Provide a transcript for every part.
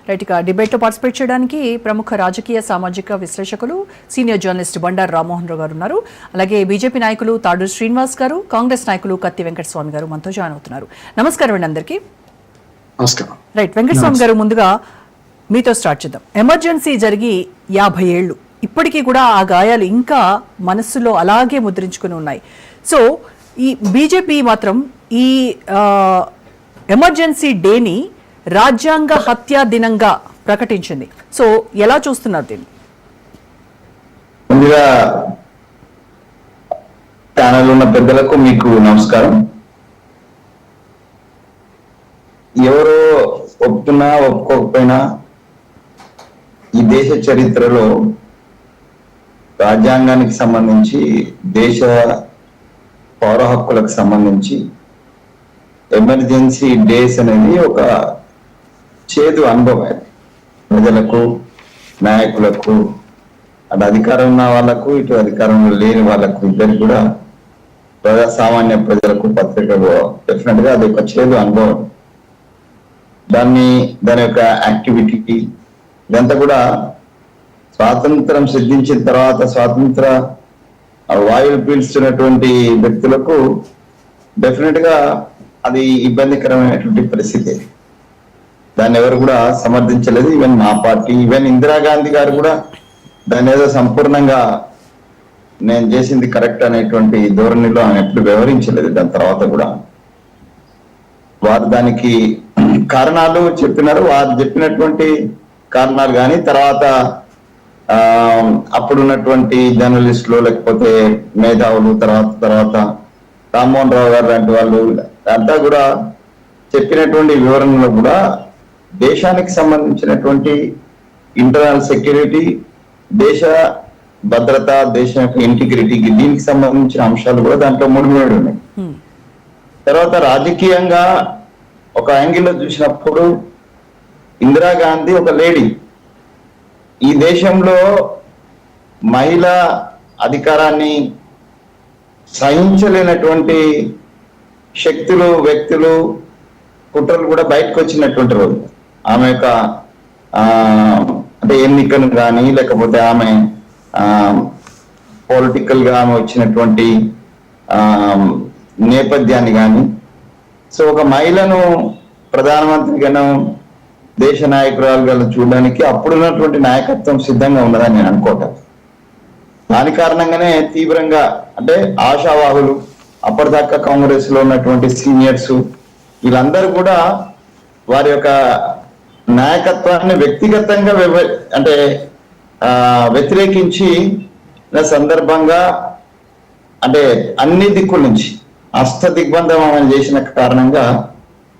Right, ఇక డిబేట్లో participate చేయడానికి ప్రముఖ రాజకీయ సామాజిక విశ్లేషకులు సీనియర్ జర్నలిస్ట్ బండారు రామ్మోహన్ రావు గారు ఉన్నారు. అలాగే బీజేపీ నాయకులు తాడూరు శ్రీనివాస్ గారు, కాంగ్రెస్ నాయకులు కత్తి వెంకటస్వామి గారు మనతో జాయిన్ అవుతున్నారు. నమస్కారం అండి అందరికీ. రైట్, వెంకటస్వామి గారు, ముందుగా మీతో స్టార్ట్ చేద్దాం. ఎమర్జెన్సీ జరిగి 50 ఏళ్లు, ఇప్పటికీ కూడా ఆ గాయాలు ఇంకా మనస్సులో అలాగే ముద్రించుకుని ఉన్నాయి. సో ఈ బీజేపీ మాత్రం ఈ ఎమర్జెన్సీ డేని రాజ్యాంగ హత్యా దినంగా ప్రకటించింది. సో ఎలా చూస్తున్నారు దీన్ని? ముందుగా ఛానల్ ఉన్న పెద్దలకు మీకు నమస్కారం. ఎవరో ఒప్పుకున్నా ఒప్పుకోకపోయినా ఈ దేశ చరిత్రలో రాజ్యాంగానికి సంబంధించి, దేశ పౌర హక్కులకు సంబంధించి ఎమర్జెన్సీ డేస్ అనేది ఒక చేదు అనుభవం. ప్రజలకు, నాయకులకు, అటు అధికారం ఉన్న వాళ్ళకు, ఇటు అధికారంలో లేని వాళ్ళకు, ఇద్దరు కూడా సామాన్య ప్రజలకు, పత్రికలు డెఫినెట్ గా అది ఒక చేదు అనుభవం. దాని యొక్క యాక్టివిటీ ఇదంతా కూడా స్వాతంత్రం సిద్ధించిన తర్వాత స్వాతంత్ర వాయువులు పీల్చుతున్నటువంటి వ్యక్తులకు డెఫినెట్ గా అది ఇబ్బందికరమైనటువంటి పరిస్థితి. దాన్ని ఎవరు కూడా సమర్థించలేదు. ఈవెన్ మా పార్టీ, ఈవెన్ ఇందిరాగాంధీ గారు కూడా దాన్ని ఏదో సంపూర్ణంగా నేను చేసింది కరెక్ట్ అనేటువంటి ధోరణిలో ఆమె ఎప్పుడు వివరించలేదు. దాని తర్వాత కూడా వారు దానికి కారణాలు చెప్పినారు. వారు చెప్పినటువంటి కారణాలు కానీ తర్వాత అప్పుడున్నటువంటి జర్నలిస్టులు, లేకపోతే మేధావులు, తర్వాత రామ్మోహన్ రావు గారు లాంటి వాళ్ళు అంతా కూడా చెప్పినటువంటి వివరణలో కూడా దేశానికి సంబంధించినటువంటి ఇంటర్నల్ సెక్యూరిటీ, దేశ భద్రత, దేశం యొక్క ఇంటిగ్రిటీ, దీనికి సంబంధించిన అంశాలు కూడా దాంట్లో ముడిపడి ఉన్నాయి. తర్వాత రాజకీయంగా ఒక యాంగిల్లో చూసినప్పుడు ఇందిరాగాంధీ ఒక లేడీ. ఈ దేశంలో మహిళా అధికారాన్ని సహించలేనటువంటి శక్తులు, వ్యక్తులు, కుట్రలు కూడా బయటకు వచ్చినటువంటి రోజు. ఆమె యొక్క అంటే ఎన్నికను కానీ, లేకపోతే ఆమె పొలిటికల్ గా ఆమె వచ్చినటువంటి నేపథ్యాన్ని కానీ, సో ఒక మహిళను ప్రధానమంత్రిగాను, దేశ నాయకురాలుగా చూడడానికి అప్పుడున్నటువంటి నాయకత్వం సిద్ధంగా ఉన్నదని నేను అనుకోవటం. దాని కారణంగానే తీవ్రంగా అంటే ఆశావాహులు, అప్పటిదాకా కాంగ్రెస్ లో ఉన్నటువంటి సీనియర్స్, వీళ్ళందరూ కూడా వారి యొక్క నాయకత్వాన్ని వ్యక్తిగతంగా అంటే వ్యతిరేకించి సందర్భంగా అంటే అన్ని దిక్కుల నుంచి అష్ట దిగ్బంధం చేసిన కారణంగా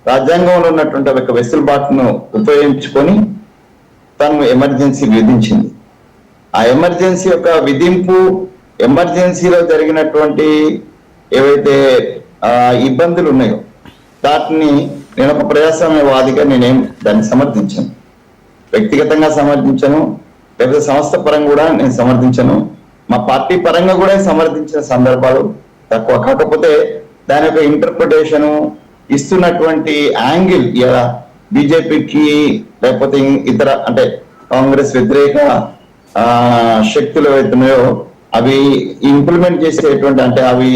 రాజ్యాంగంలో ఉన్నటువంటి ఒక వెసులుబాటును ఉపయోగించుకొని తను ఎమర్జెన్సీ విధించింది. ఆ ఎమర్జెన్సీ యొక్క విధింపు, ఎమర్జెన్సీలో జరిగినటువంటి ఏవైతే ఇబ్బందులు ఉన్నాయో వాటిని నేను ఒక ప్రజాస్వామ్యవాదిగా నేనేం దాన్ని సమర్థించాను. వ్యక్తిగతంగా సమర్థించను, లేకపోతే సంస్థ పరంగా కూడా నేను సమర్థించను, మా పార్టీ పరంగా కూడా సమర్థించిన సందర్భాలు తక్కువ. కాకపోతే దాని యొక్క ఇంటర్ప్రిటేషను ఇస్తున్నటువంటి యాంగిల్ ఇలా బీజేపీకి లేకపోతే ఇతర అంటే కాంగ్రెస్ వ్యతిరేక శక్తులు ఏవైతున్నాయో అవి ఇంప్లిమెంట్ చేసేటువంటి అంటే అవి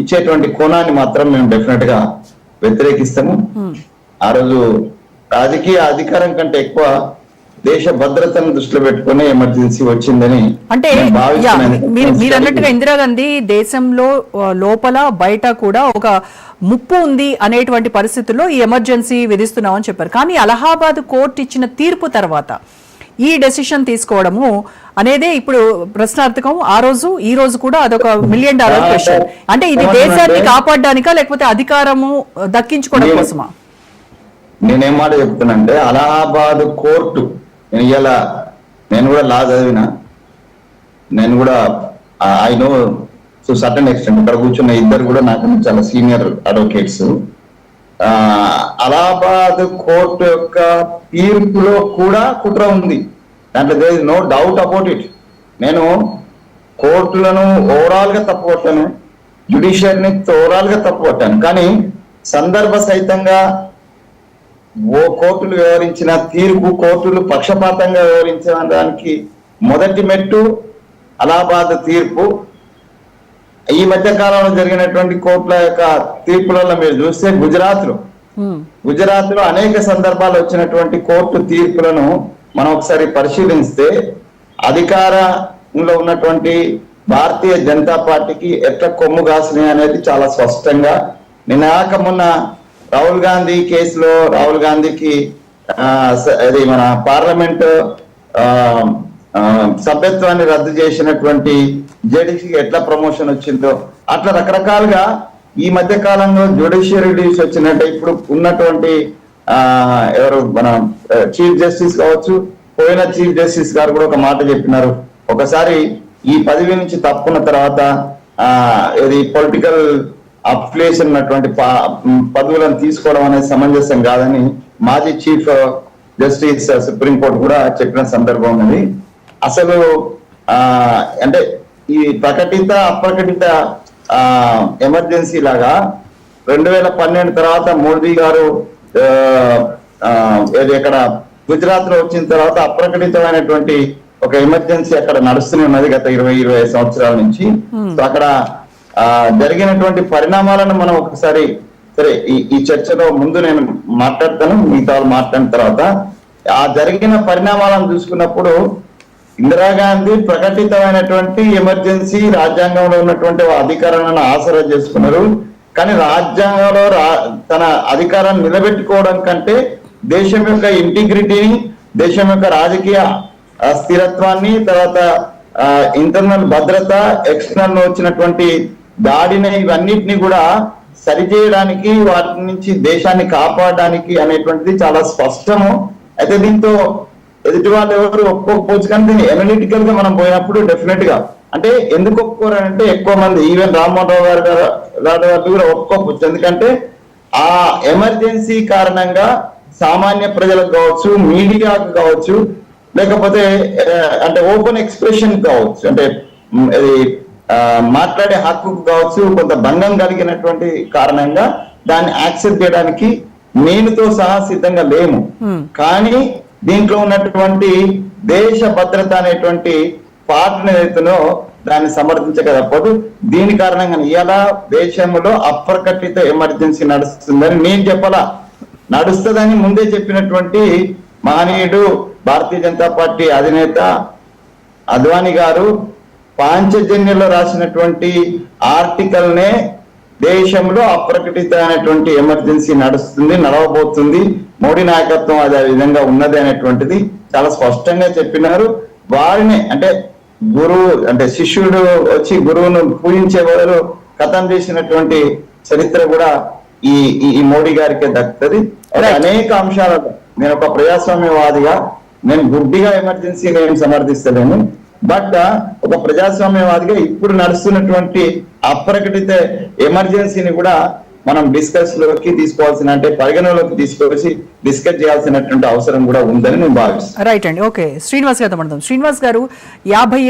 ఇచ్చేటువంటి కోణాన్ని మాత్రం మేము డెఫినెట్ గా వ్యతిరేకిస్తాము. ఆ రోజు రాజకీయ అధికారం కంటే ఎక్కువ దేశ భద్రతను దృష్టిలో పెట్టుకుని ఎమర్జెన్సీ వచ్చిందని అంటే మీరు అన్నట్టుగా ఇందిరాగాంధీ దేశంలో లోపల బయట కూడా ఒక ముప్పు ఉంది అనేటువంటి పరిస్థితుల్లో ఈ ఎమర్జెన్సీ విధిస్తున్నామని చెప్పారు. కానీ అలహాబాద్ కోర్టు ఇచ్చిన తీర్పు తర్వాత ఈ డెసిషన్ తీసుకోవడము అనేదే ఇప్పుడు ప్రశ్నార్థకం. ఆ రోజు ఈ రోజు కూడా అదొక $1 మిలియన్ క్వశ్చన్. అంటే ఇది దేశాన్ని కాపాడడానికా లేకపోతే అధికారము దక్కించుకోవడం కోసమా? నేనేం మాట చెప్తున్నానంటే అలహాబాద్ కోర్టు, నేను కూడా లా చదివిన, నేను కూడా I know to certain extent. ఇక్కడ కూర్చున్న ఇద్దరు కూడా నాకు చాలా సీనియర్ అడ్వకేట్స్. అలహాబాద్ కోర్టు యొక్క తీర్పులో కూడా కుట్ర ఉంది, దాంట్లో there is no doubt about it. నేను కోర్టులను ఓవరాల్ గా తప్పుపట్టాను, జ్యుడిషియరీని ఓవరాల్ గా తప్పుపట్టాను. కానీ సందర్భ సహితంగా కోర్టులు వ్యవహరించిన తీర్పు, కోర్టులు పక్షపాతంగా వ్యవహరించిన దానికి మొదటి మెట్టు అలహాబాద్ తీర్పు. ఈ మధ్య కాలంలో జరిగినటువంటి కోర్టుల యొక్క తీర్పులలో మీరు చూస్తే గుజరాత్ లో అనేక సందర్భాలు వచ్చినటువంటి కోర్టు తీర్పులను మనం ఒకసారి పరిశీలిస్తే అధికారంలో ఉన్నటువంటి భారతీయ జనతా పార్టీకి ఎట్లా కొమ్ము కాసినాయి అనేది చాలా స్పష్టంగా మొన్న రాహుల్ గాంధీ కేసులో రాహుల్ గాంధీకి అది మన పార్లమెంట్ సభ్యత్వాన్ని రద్దు చేసినటువంటి జేడీసీకి ఎట్లా ప్రమోషన్ వచ్చిందో అట్లా రకరకాలుగా ఈ మధ్య కాలంలో జ్యుడిషియరీ రిలీజ్ వచ్చినట్టే ఇప్పుడు ఉన్నటువంటి ఎవరు మన చీఫ్ జస్టిస్ కావచ్చు, పోయిన చీఫ్ జస్టిస్ గారు కూడా ఒక మాట చెప్పినారు, ఒకసారి ఈ పదవి నుంచి తప్పుకున్న తర్వాత ఇది పొలిటికల్ అఫిలియేషన్ ఉన్నటువంటి పదవులను తీసుకోవడం అనేది సమంజసం కాదని మాజీ చీఫ్ జస్టిస్ సుప్రీంకోర్టు కూడా చెప్పిన సందర్భం ఉన్నది. అసలు అంటే ఈ ప్రకటిత అప్రకటిత ఎమర్జెన్సీ లాగా 2012 తర్వాత మోదీ గారు ఇక్కడ గుజరాత్ లో వచ్చిన తర్వాత అప్రకటితమైనటువంటి ఒక ఎమర్జెన్సీ అక్కడ నడుస్తూనే ఉన్నది గత 20-25 సంవత్సరాల నుంచి. అక్కడ జరిగినటువంటి పరిణామాలను మనం ఒకసారి సరే ఈ చర్చలో ముందు నేను మాట్లాడతాను, మిగతా వాళ్ళు మాట్లాడిన తర్వాత ఆ జరిగిన పరిణామాలను చూసుకున్నప్పుడు ఇందిరాగాంధీ ప్రకటితమైనటువంటి ఎమర్జెన్సీ రాజ్యాంగంలో ఉన్నటువంటి అధికారాలను ఆసరా చేసుకున్నారు. కానీ రాజ్యాంగంలో తన అధికారాన్ని నిలబెట్టుకోవడం కంటే దేశం యొక్క ఇంటిగ్రిటీని, దేశం యొక్క రాజకీయ స్థిరత్వాన్ని, తర్వాత ఇంటర్నల్ భద్రత, ఎక్స్టర్నల్ వచ్చినటువంటి దాడిని ఇవన్నిటిని కూడా సరిచేయడానికి, వాటి నుంచి దేశాన్ని కాపాడడానికి అనేటువంటిది చాలా స్పష్టము. అయితే దీంతో ఎదుటి వాళ్ళు ఎవరు ఒప్పుకోకపోవచ్చు, కానీ దీన్ని అనలిటికల్ గా మనం పోయినప్పుడు డెఫినెట్ గా అంటే ఎందుకు ఒప్పుకోరంటే ఎక్కువ మంది ఈవెన్ రామ్మోహన్ రావు గారు కూడా ఒప్పుకోవచ్చు. ఎందుకంటే ఆ ఎమర్జెన్సీ కారణంగా సామాన్య ప్రజలకు కావచ్చు, మీడియాకు కావచ్చు, లేకపోతే అంటే ఓపెన్ ఎక్స్ప్రెషన్ కావచ్చు, అంటే అది మాట్లాడే హక్కు కావచ్చు, కొంత భంగం కలిగినటువంటి కారణంగా దాన్ని యాక్సెప్ట్ చేయడానికి నేనుతో సహా సిద్ధంగా లేము. కానీ దీంట్లో ఉన్నటువంటి దేశ భద్రత అనేటువంటి పార్టీని ఏదైతేనో దాన్ని సమర్థించకపోదు. దీని కారణంగా ఇలా దేశంలో అప్రకటిత ఎమర్జెన్సీ నడుస్తుందని నేను చెప్పాలా, నడుస్తుందని ముందే చెప్పినటువంటి మహనీయుడు భారతీయ జనతా పార్టీ అధినేత అద్వానీ గారు పాంచజన్యంలో రాసినటువంటి ఆర్టికల్ నే దేశంలో అప్రకటితమైనటువంటి ఎమర్జెన్సీ నడవబోతుంది, మోడీ నాయకత్వం అదే విధంగా ఉన్నది అనేటువంటిది చాలా స్పష్టంగా చెప్పినారు. వారిని అంటే గురువు అంటే శిష్యుడు వచ్చి గురువును పూజించే బదులు కథం చేసినటువంటి చరిత్ర కూడా ఈ మోడీ గారికి దక్కుతుంది. అనేక అంశాలలో నేను ఒక ప్రజాస్వామ్యవాదిగా నేను గుడ్డిగా ఎమర్జెన్సీ నేను సమర్థిస్తలేను, బట్ ఒక ప్రజాస్వామ్యవాదిగా ఇప్పుడు నడుస్తున్నటువంటి అప్రకటిత ఎమర్జెన్సీని కూడా మనం డిస్కస్ లోకి తీసుకోవాల్సిన అంటే పరిగణలోకి తీసుకొచ్చి డిస్కస్ చేయాల్సినటువంటి అవసరం కూడా ఉందని నేను భావిస్తాను. రైట్ అండి, ఓకే. శ్రీనివాస్ గారు, శ్రీనివాస్ గారు 50